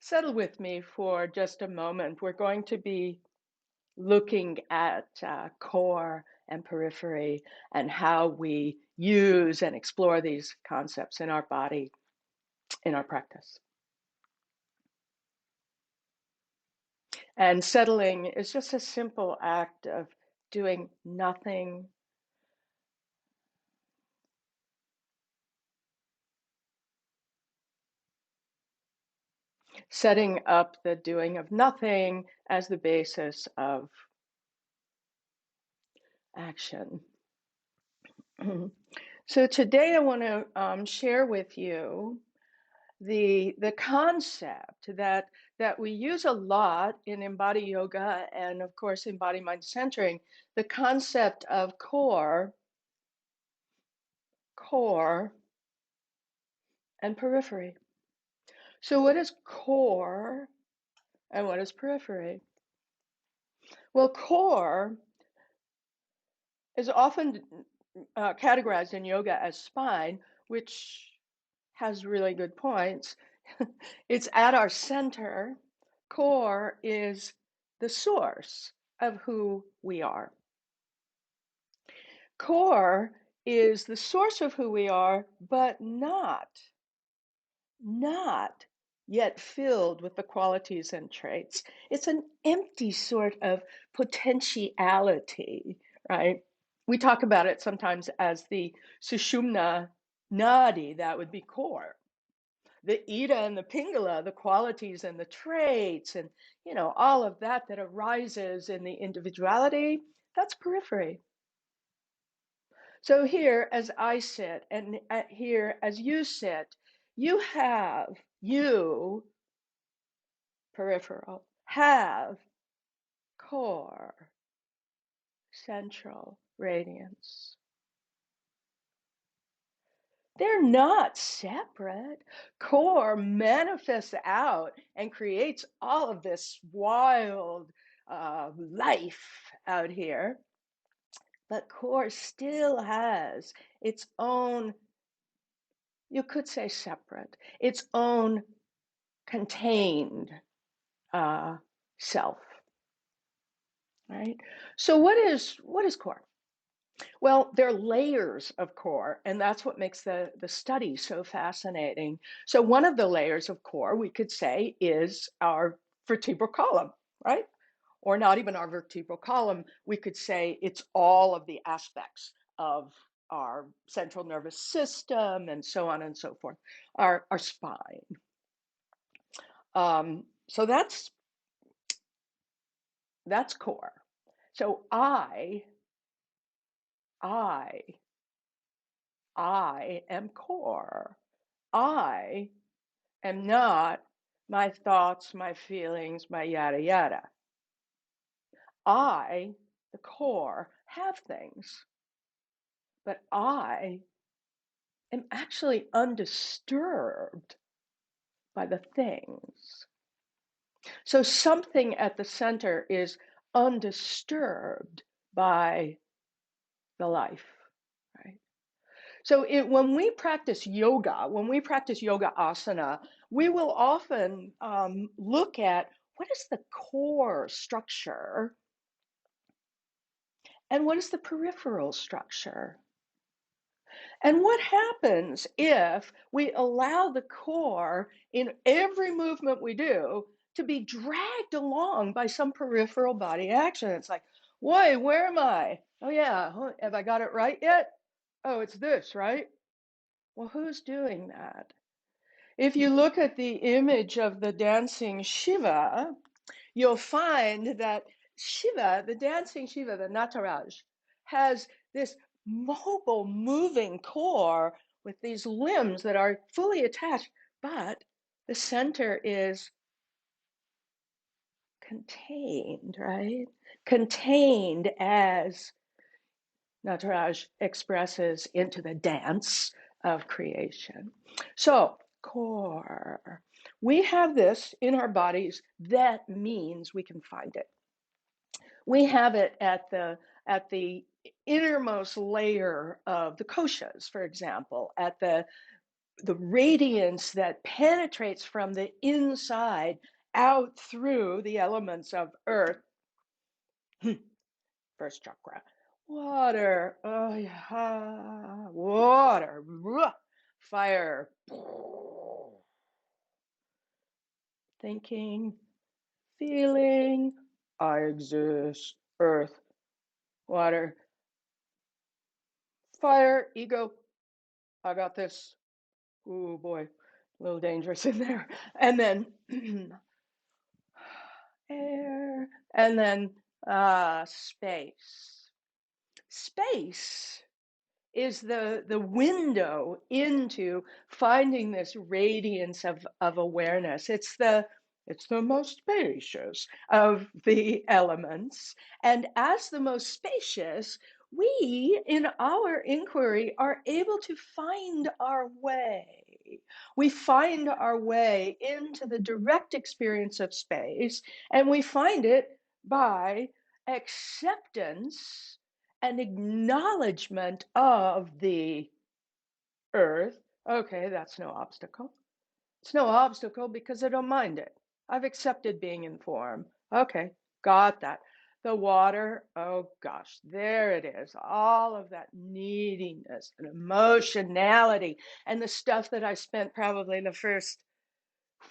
Settle with me for just a moment. We're going to be looking at core and periphery and how we use and explore these concepts in our body, in our practice. And settling is just a simple act of doing nothing, setting up the doing of nothing as the basis of action. So today I want to share with you the concept that we use a lot in Embodyoga and of course in body mind centering, the concept of core and periphery. So what is core and what is periphery? Well, core is often categorized in yoga as spine, which has really good points. It's at our center. Core is the source of who we are. Core is the source of who we are, but not yet filled with the qualities and traits. It's an empty sort of potentiality, right? We talk about it sometimes as the Sushumna Nadi, that would be core. The Ida and the Pingala, the qualities and the traits, and all of that that arises in the individuality, that's periphery. So here, as I sit, and here as you sit, you, peripheral, have core, central radiance. They're not separate. Core manifests out and creates all of this wild life out here. But core still has its own, you could say separate, its own contained self, right? So what is core? Well, there are layers of core, and that's what makes the study so fascinating. So one of the layers of core, we could say, is our vertebral column, right? Or not even our vertebral column. We could say it's all of the aspects of our central nervous system and so on and so forth, our spine. So that's core. So I am core. I am not my thoughts, my feelings, my yada yada. I, the core, have things, but I am actually undisturbed by the things. So something at the center is undisturbed by the life, right? So when we practice yoga, asana, we will often look at what is the core structure and what is the peripheral structure. And what happens if we allow the core in every movement we do to be dragged along by some peripheral body action? It's like, wait, where am I? Oh yeah, have I got it right yet? Oh, it's this, right? Well, who's doing that? If you look at the image of the dancing Shiva, you'll find that Shiva, the dancing Shiva, the Nataraj, has this mobile, moving core with these limbs that are fully attached, but the center is contained, right? Contained as Nataraj expresses into the dance of creation. So, core. We have this in our bodies. That means we can find it. We have it at the innermost layer of the koshas, for example, at the the radiance that penetrates from the inside out through the elements of earth. First chakra. Water. Oh, yeah. Water. Fire. Thinking, feeling. I exist. Earth. Water. Fire. Ego. I got this. Oh boy. A little dangerous in there. And then air. And then space. Space is the window into finding this radiance of awareness. It's the most spacious of the elements. And as the most spacious, we in our inquiry are able to find our way. We find our way into the direct experience of space, and we find it by acceptance an acknowledgement of the earth. Okay, that's no obstacle. It's no obstacle because I don't mind it. I've accepted being in form. Okay, got that. The water, oh gosh, there it is. All of that neediness and emotionality and the stuff that I spent probably the first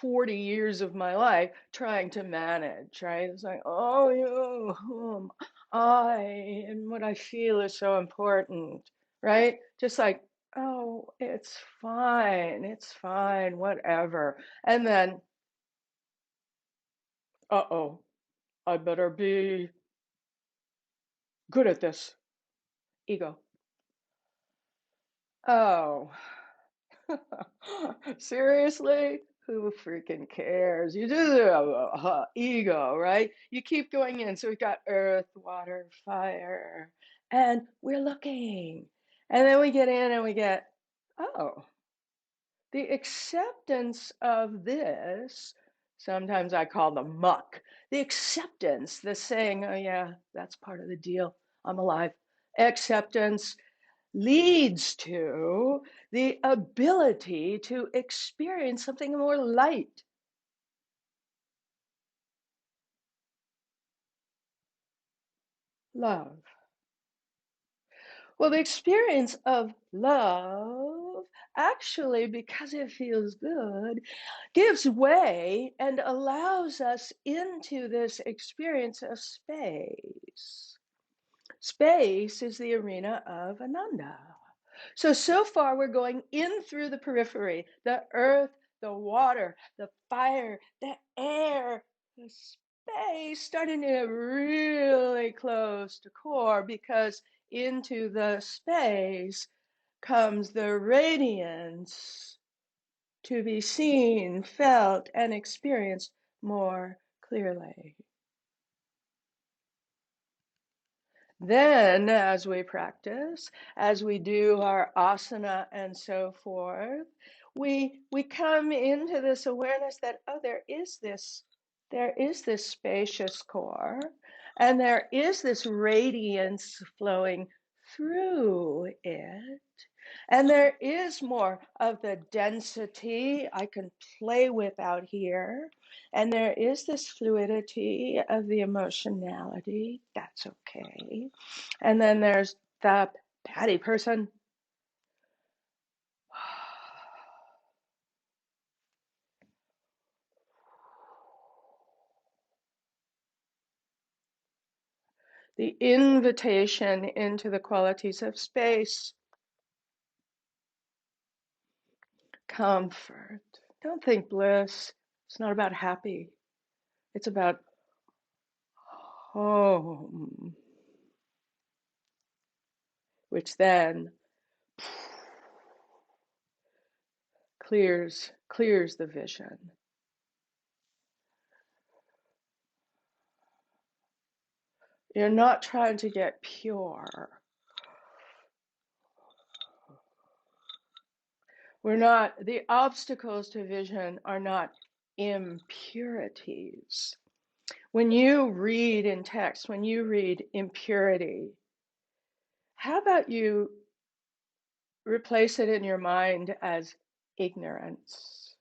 40 years of my life trying to manage, right? It's like, oh, you, and what I feel is so important, right? Just like, oh, it's fine, whatever. And then, uh-oh, I better be good at this. Ego. Oh, seriously? Who freaking cares? You do ego, right? You keep going in. So we've got earth, water, fire, and we're looking. And then we get in and we get, oh, the acceptance of this. Sometimes I call the muck. The acceptance, the saying, oh, yeah, that's part of the deal. I'm alive. Acceptance leads to the ability to experience something more light, love. Well, the experience of love actually, because it feels good, gives way and allows us into this experience of space. Space is the arena of Ananda. So far we're going in through the periphery, the earth, the water, the fire, the air, the space, starting to get really close to core, because into the space comes the radiance to be seen, felt, and experienced more clearly. Then, as we practice, as we do our asana and so forth, we come into this awareness that, oh, there is this spacious core, and there is this radiance flowing through it. And there is more of the density I can play with out here. And there is this fluidity of the emotionality. That's okay. And then there's the patty person. The invitation into the qualities of space, comfort. Don't think bliss. It's not about happy. It's about home, which then clears the vision. You're not trying to get pure. We're not, the obstacles to vision are not impurities. When you read in text, when you read impurity, how about you replace it in your mind as ignorance,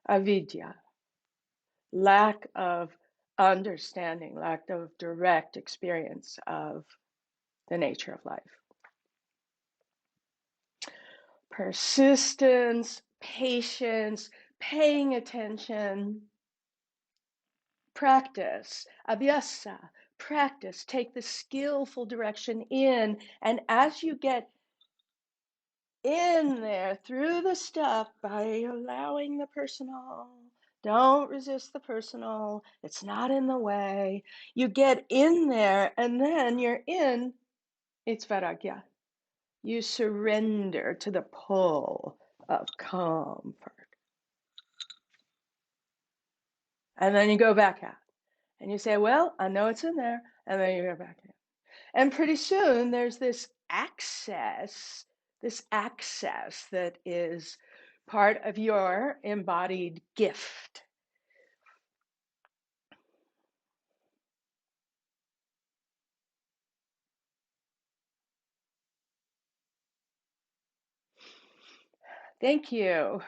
avidya, lack of understanding, lack of direct experience of the nature of life. Persistence, patience, paying attention, practice, abhyasa, practice, take the skillful direction in, and as you get in there through the stuff by allowing the personal, don't resist the personal, it's not in the way, you get in there and then you're in, it's vairagya. You surrender to the pull of comfort. And then you go back out and you say, well, I know it's in there. And then you go back in. And pretty soon there's this access that is part of your embodied gift. Thank you.